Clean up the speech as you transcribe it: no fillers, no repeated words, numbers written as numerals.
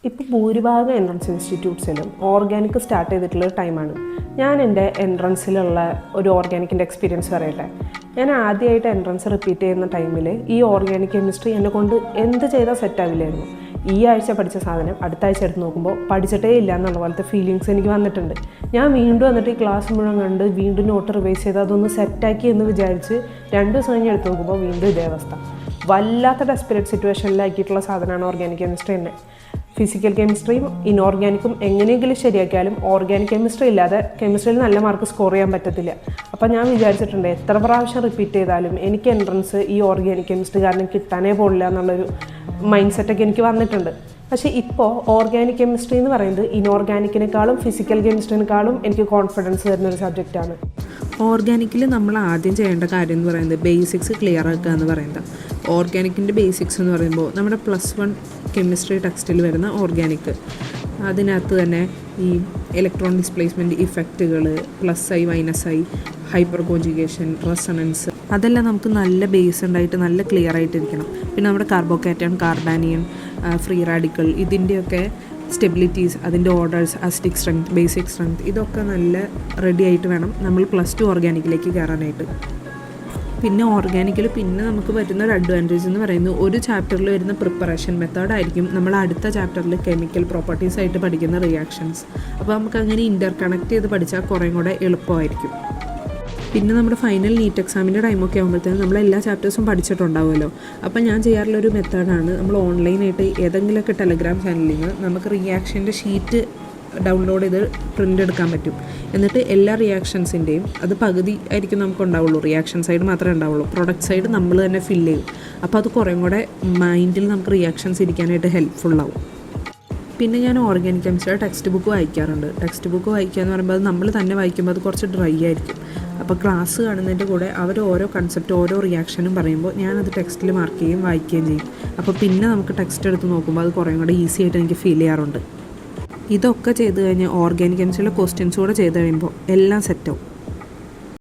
ഇപ്പോൾ ഭൂരിഭാഗം entrance ഇൻസ്റ്റിറ്റ്യൂട്ട്സിലും organic start ചെയ്തിട്ടുള്ള ടൈമാണ്. ഞാൻ എൻ്റെ എൻട്രൻസിലുള്ള ഒരു ഓർഗാനിക്കിൻ്റെ എക്സ്പീരിയൻസ് പറയട്ടെ. ഞാൻ ആദ്യമായിട്ട് എൻട്രൻസ് റിപ്പീറ്റ് ചെയ്യുന്ന ടൈമിൽ ഈ ഓർഗാനിക് കെമിസ്ട്രി എന്നെ കൊണ്ട് എന്ത് ചെയ്താൽ സെറ്റാവില്ലായിരുന്നു. ഈ ആഴ്ച പഠിച്ച സാധനം അടുത്ത ആഴ്ച എടുത്ത് നോക്കുമ്പോൾ പഠിച്ചിട്ടേ ഇല്ല എന്നുള്ള പോലത്തെ ഫീലിങ്സ് എനിക്ക് വന്നിട്ടുണ്ട്. ഞാൻ വീണ്ടും വന്നിട്ട് ഈ ക്ലാസ് മുഴുവൻ കണ്ട് വീണ്ടും നോട്ട് റിവൈസ് ചെയ്ത് അതൊന്ന് സെറ്റാക്കി എന്ന് വിചാരിച്ച് 2 ദിവസം കഴിഞ്ഞ് എടുത്ത് നോക്കുമ്പോൾ വീണ്ടും ഇതേ അവസ്ഥ. വല്ലാത്ത ഡെസ്പെറേറ്റ് സിറ്റുവേഷനിലാക്കിയിട്ടുള്ള സാധനമാണ് ഓർഗാനിക് കെമിസ്ട്രി തന്നെ. ഫിസിക്കൽ കെമിസ്ട്രിയും ഇൻഓർഗാനിക്കും എങ്ങനെയെങ്കിലും ശരിയാക്കിയാലും ഓർഗാനിക് കെമിസ്ട്രി ഇല്ലാതെ കെമിസ്ട്രിയിൽ നല്ല മാർക്ക് സ്കോർ ചെയ്യാൻ പറ്റത്തില്ല. അപ്പോൾ ഞാൻ വിചാരിച്ചിട്ടുണ്ട് എത്ര പ്രാവശ്യം റിപ്പീറ്റ് ചെയ്താലും എനിക്ക് എൻട്രൻസ് ഈ ഓർഗാനിക് കെമിസ്ട്രി കാരണം കിട്ടാനേ പോകില്ല എന്നുള്ളൊരു മൈൻഡ് സെറ്റൊക്കെ എനിക്ക് വന്നിട്ടുണ്ട്. പക്ഷേ ഇപ്പോൾ ഓർഗാനിക് കെമിസ്ട്രി എന്ന് പറയുന്നത് ഇൻഓർഗാനിക്കിനേക്കാളും ഫിസിക്കൽ കെമിസ്ട്രിനേക്കാളും എനിക്ക് കോൺഫിഡൻസ് തരുന്നൊരു സബ്ജക്റ്റാണ്. ഓർഗാനിക്കിൽ നമ്മൾ ആദ്യം ചെയ്യേണ്ട കാര്യം എന്ന് പറയുന്നത് ബേസിക്സ് ക്ലിയർ ആക്കുക എന്ന് പറയുന്നത്. ഓർഗാനിക്കിൻ്റെ ബേസിക്സ് എന്ന് പറയുമ്പോൾ നമ്മുടെ +1 കെമിസ്ട്രി ടെക്സ്റ്റിൽ വരുന്ന ഓർഗാനിക്, അതിനകത്ത് തന്നെ ഈ ഇലക്ട്രോൺ ഡിസ്പ്ലേസ്മെൻറ്റ് ഇഫക്റ്റുകൾ, +I -I, hyper conjugation, resonance, അതെല്ലാം നമുക്ക് നല്ല ബേസ് ഉണ്ടായിട്ട് നല്ല ക്ലിയർ ആയിട്ടിരിക്കണം. പിന്നെ നമ്മുടെ കാർബോകാറ്റോൺ, കാർബാനിയൻ, ഫ്രീ റാഡിക്കൽ, ഇതിൻ്റെയൊക്കെ സ്റ്റെബിലിറ്റീസ്, അതിൻ്റെ orders, acidic strength, basic strength, ഇതൊക്കെ നല്ല റെഡി ആയിട്ട് വേണം നമ്മൾ +2 ഓർഗാനിക്കിലേക്ക് കയറാനായിട്ട്. പിന്നെ ഓർഗാനിക്കിൽ പിന്നെ നമുക്ക് പറ്റുന്ന ഒരു അഡ്വാൻറ്റേജ് എന്ന് പറയുന്നത് ഒരു ചാപ്റ്ററിൽ വരുന്ന പ്രിപ്പറേഷൻ മെത്തേഡായിരിക്കും നമ്മൾ അടുത്ത ചാപ്റ്ററിൽ കെമിക്കൽ പ്രോപ്പർട്ടീസ് ആയിട്ട് പഠിക്കുന്ന റിയാക്ഷൻസ്. അപ്പോൾ നമുക്ക് അങ്ങനെ ഇൻ്റർ കണക്ട് ചെയ്ത് പഠിച്ചാൽ കുറേ കൂടെ എളുപ്പമായിരിക്കും. പിന്നെ നമ്മുടെ ഫൈനൽ നീറ്റ് എക്സാമിൻ്റെ ടൈമൊക്കെ ആകുമ്പോഴത്തേനും നമ്മൾ എല്ലാ ചാപ്റ്റേഴ്സും പഠിച്ചിട്ടുണ്ടാവുമല്ലോ. അപ്പോൾ ഞാൻ ചെയ്യാറുള്ളൊരു മെത്തേഡാണ്, നമ്മൾ ഓൺലൈനായിട്ട് ഏതെങ്കിലുമൊക്കെ ടെലഗ്രാം ചാനലിൽ നിന്ന് നമുക്ക് റിയാക്ഷൻ്റെ ഷീറ്റ് ഡൗൺലോഡ് ചെയ്ത് പ്രിൻ്റ് എടുക്കാൻ പറ്റും. എന്നിട്ട് എല്ലാ റിയാക്ഷൻസിൻ്റെയും അത് പകുതി ആയിരിക്കും നമുക്ക് ഉണ്ടാവുള്ളൂ, റിയാക്ഷൻ സൈഡ് മാത്രമേ ഉണ്ടാവുള്ളൂ, പ്രൊഡക്റ്റ് സൈഡ് നമ്മൾ തന്നെ ഫില്ല് ചെയ്യും. അപ്പോൾ അത് കുറേ കൂടെ മൈൻഡിൽ നമുക്ക് റിയാക്ഷൻസ് ഇരിക്കാനായിട്ട് ഹെൽപ്ഫുള്ളാവും. പിന്നെ ഞാൻ ഓർഗാനിക് കെമിസ്ട്രിയുടെ ടെക്സ്റ്റ് ബുക്ക് വായിക്കാറുണ്ട്. ടെക്സ്റ്റ് ബുക്ക് വായിക്കുക എന്ന് പറയുമ്പോൾ അത് നമ്മൾ തന്നെ വായിക്കുമ്പോൾ അത് കുറച്ച് ഡ്രൈ ആയിരിക്കും. അപ്പോൾ ക്ലാസ് കാണുന്നതിൻ്റെ കൂടെ അവർ ഓരോ കൺസെപ്റ്റ്, ഓരോ റിയാക്ഷനും പറയുമ്പോൾ ഞാനത് ടെക്സ്റ്റിൽ മാർക്ക് ചെയ്യുകയും വായിക്കുകയും ചെയ്യും. അപ്പോൾ പിന്നെ നമുക്ക് ടെക്സ്റ്റ് എടുത്ത് നോക്കുമ്പോൾ അത് കുറേ കൂടെ ഈസി ആയിട്ട് എനിക്ക് ഫീൽ ചെയ്യാറുണ്ട്. ഇതൊക്കെ ചെയ്ത് കഴിഞ്ഞ് ഓർഗാനിക് കെമിസ്ട്രിയിലെ ക്വസ്റ്റ്യൻസ് കൂടെ ചെയ്ത് കഴിയുമ്പോൾ എല്ലാം സെറ്റാവും.